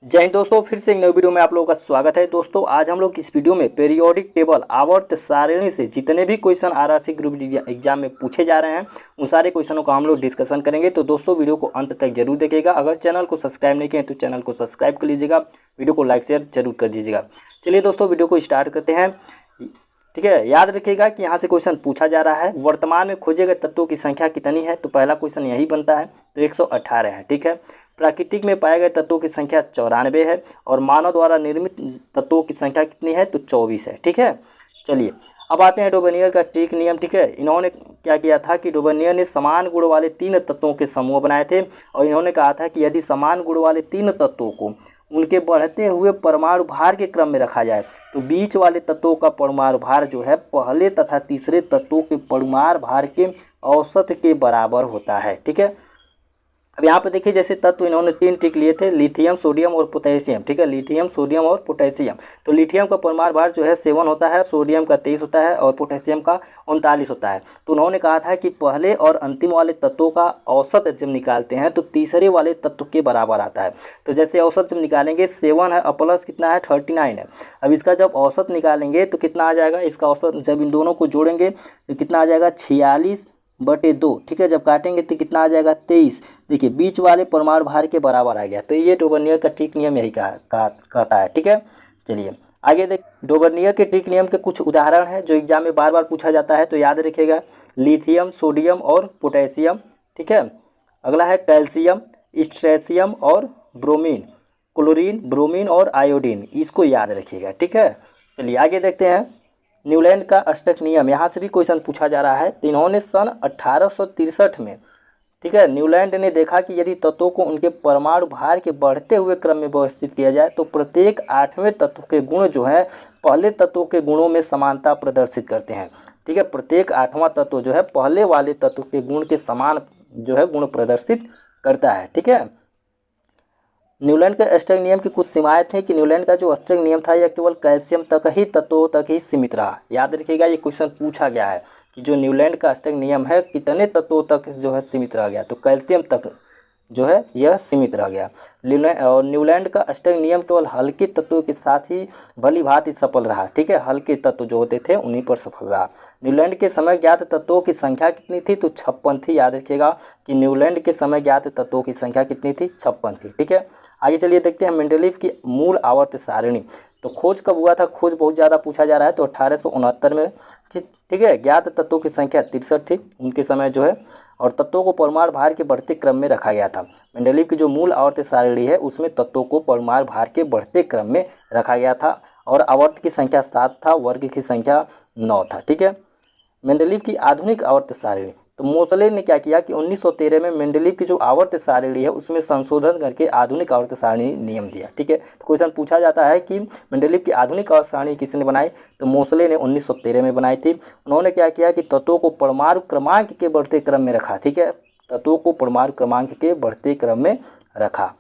जय हिंद दोस्तों, फिर से एक नई वीडियो में आप लोगों का स्वागत है। दोस्तों आज हम लोग इस वीडियो में पीरियोडिक टेबल आवर्त सारणी से जितने भी क्वेश्चन आरआरसी ग्रुप एग्जाम में पूछे जा रहे हैं उन सारे क्वेश्चनों का हम लोग डिस्कशन करेंगे। तो दोस्तों वीडियो को अंत तक जरूर देखिएगा। अगर चैनल को सब्सक्राइब नहीं किए तो चैनल को सब्सक्राइब कर लीजिएगा, वीडियो को लाइक शेयर जरूर कर दीजिएगा। चलिए दोस्तों वीडियो को स्टार्ट करते हैं। ठीक है, याद रखिएगा कि यहाँ से क्वेश्चन पूछा जा रहा है, वर्तमान में खोजे गए तत्वों की संख्या कितनी है। तो पहला क्वेश्चन यही बनता है, तो 118 है। ठीक है, प्राकृतिक में पाए गए तत्वों की संख्या 94 है और मानव द्वारा निर्मित तत्वों की संख्या कितनी है, तो 24 है। ठीक है, चलिए अब आते हैं डोबर्नियर का ट्रिक नियम। ठीक है, इन्होंने क्या किया था कि डोबर्नियर ने समान गुण वाले 3 तत्वों के समूह बनाए थे और इन्होंने कहा था कि यदि समान गुण वाले 3 तत्वों को उनके बढ़ते हुए परमाणु भार के क्रम में रखा जाए तो बीच वाले तत्वों का परमाणु भार जो है पहले तथा तीसरे तत्वों के परमाणु भार के औसत के बराबर होता है। ठीक है, अब यहाँ पे देखिए जैसे तत्व इन्होंने 3 ट्रिक लिए थे, लिथियम, सोडियम और पोटेशियम। ठीक है, लिथियम, सोडियम और पोटेशियम। तो लिथियम का परमाणु भार जो है 7 होता है, सोडियम का 23 होता है और पोटेशियम का 39 होता है। तो उन्होंने कहा था कि पहले और अंतिम वाले तत्वों का औसत जब निकालते हैं तो तीसरे वाले तत्व के बराबर आता है। तो जैसे औसत जब निकालेंगे 7 है और प्लस कितना है 39 है। अब इसका जब औसत निकालेंगे तो कितना आ जाएगा, इसका औसत जब इन दोनों को जोड़ेंगे तो कितना आ जाएगा 46/2। ठीक है, जब काटेंगे तो कितना आ जाएगा 23। देखिए बीच वाले परमाणु भार के बराबर आ गया। तो ये डोबर्नियर का ट्रिक नियम यही कहता है। ठीक है, चलिए आगे देख, डोबर्नियर के ट्रिक नियम के कुछ उदाहरण हैं जो एग्जाम में बार बार पूछा जाता है, तो याद रखिएगा, लिथियम, सोडियम और पोटेशियम। ठीक है, अगला है कैल्शियम, स्ट्रेशियम और ब्रोमीन, क्लोरीन, ब्रोमीन और आयोडीन, इसको याद रखिएगा। ठीक है, चलिए आगे देखते हैं न्यूलैंड का अष्टक नियम। यहाँ से भी क्वेश्चन पूछा जा रहा है। तो इन्होंने सन 1863 में, ठीक है, न्यूलैंड ने देखा कि यदि तत्वों को उनके परमाणु भार के बढ़ते हुए क्रम में व्यवस्थित किया जाए तो प्रत्येक 8वें तत्व के गुण जो है पहले तत्वों के गुणों में समानता प्रदर्शित करते हैं। ठीक है, प्रत्येक 8वां तत्व जो है पहले वाले तत्व के गुण के समान जो है गुण प्रदर्शित करता है। ठीक है, न्यूलैंड के अष्टक नियम की कुछ सीमाएं थी कि न्यूलैंड का जो अष्टक नियम था यह केवल कैल्शियम तक ही तत्वों तक ही सीमित रहा। याद रखिएगा, ये क्वेश्चन पूछा गया है कि जो न्यूलैंड का अष्टक नियम है कितने तत्वों तक जो है सीमित रह गया, तो कैल्शियम तक जो है यह सीमित रह गया। और न्यूलैंड का अष्टक नियम केवल हल्के तत्वों के साथ ही भली भांति सफल रहा। ठीक है, हल्के तत्व जो होते थे उन्हीं पर सफल रहा। न्यूलैंड के समय ज्ञात तत्वों की संख्या कितनी थी, तो 56 थी। याद रखिएगा कि न्यूलैंड के समय ज्ञात तत्वों की संख्या कितनी थी, 56 थी। ठीक है, आगे चलिए देखते हैं मेंडलीव की मूल आवर्त सारणी। तो खोज कब हुआ था, खोज बहुत ज़्यादा पूछा जा रहा है, तो 1869 में। ठीक है, ज्ञात तत्वों की संख्या 63 थी उनके समय जो है, और तत्वों को परमाणु भार के बढ़ते क्रम में रखा गया था। मेंडलीव की जो मूल आवर्त सारणी है उसमें तत्वों को परमाणु भार के बढ़ते क्रम में रखा गया था और आवर्त की संख्या 7 था, वर्ग की संख्या 9 था। ठीक है, मेंडलीव की आधुनिक आवर्त सारणी, तो मोसले ने क्या किया कि 1913 में मेंडलीव की जो आवर्त सारणी है उसमें संशोधन करके आधुनिक आवर्त सारणी नियम दिया। ठीक है, तो क्वेश्चन पूछा जाता है कि मेंडलीव की आधुनिक आवर्त सारणी किसने बनाई, तो मोसले ने 1913 में बनाई थी। उन्होंने क्या किया कि तत्वों को परमाणु क्रमांक के बढ़ते क्रम में रखा। ठीक है, तत्वों को परमाणु क्रमांक के बढ़ते क्रम में रखा।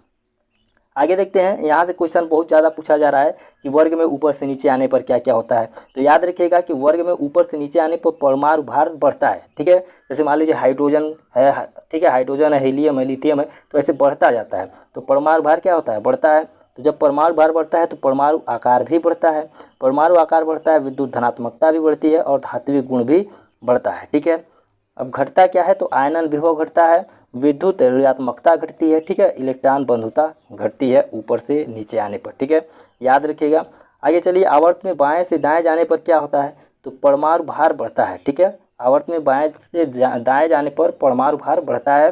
आगे देखते हैं, यहाँ से क्वेश्चन बहुत ज़्यादा पूछा जा रहा है कि वर्ग में ऊपर से नीचे आने पर क्या क्या होता है। तो याद रखिएगा कि वर्ग में ऊपर से नीचे आने पर परमाणु भार बढ़ता है। ठीक है, जैसे मान लीजिए हाइड्रोजन है, ठीक है, हाइड्रोजन है, हीलियम है, लिथियम है, तो ऐसे बढ़ता जाता है। तो परमाणु भार क्या होता है, बढ़ता है। तो जब परमाणु भार बढ़ता है तो परमाणु आकार भी बढ़ता है। परमाणु आकार बढ़ता है, विद्युत धनात्मकता भी बढ़ती है और धात्विक गुण भी बढ़ता है। ठीक है, अब घटता क्या है, तो आयनन विभव घटता है, विद्युत ऋणात्मकता घटती है। ठीक है, इलेक्ट्रॉन बंधुता घटती है ऊपर से नीचे आने पर। ठीक है, याद रखिएगा। आगे चलिए, आवर्त में बाएं से दाएं जाने पर क्या होता है, तो परमाणु भार बढ़ता है। ठीक है, आवर्त में बाएं से दाएं जाने पर परमाणु भार बढ़ता है,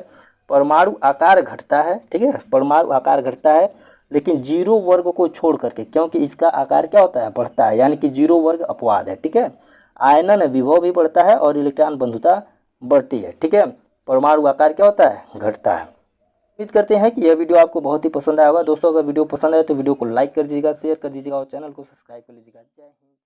परमाणु आकार घटता है। ठीक है, परमाणु आकार घटता है लेकिन 0 वर्ग को छोड़ करके, क्योंकि इसका आकार क्या होता है, बढ़ता है, यानी कि 0 वर्ग अपवाद है। ठीक है, आयनन विभव भी बढ़ता है और इलेक्ट्रॉन बंधुता बढ़ती है। ठीक है, परमाणु आकार क्या होता है, घटता है। उम्मीद करते हैं कि यह वीडियो आपको बहुत ही पसंद आया होगा। दोस्तों अगर वीडियो पसंद आए तो वीडियो को लाइक कर दीजिएगा, शेयर कर दीजिएगा और चैनल को सब्सक्राइब कर लीजिएगा। जय हिंद।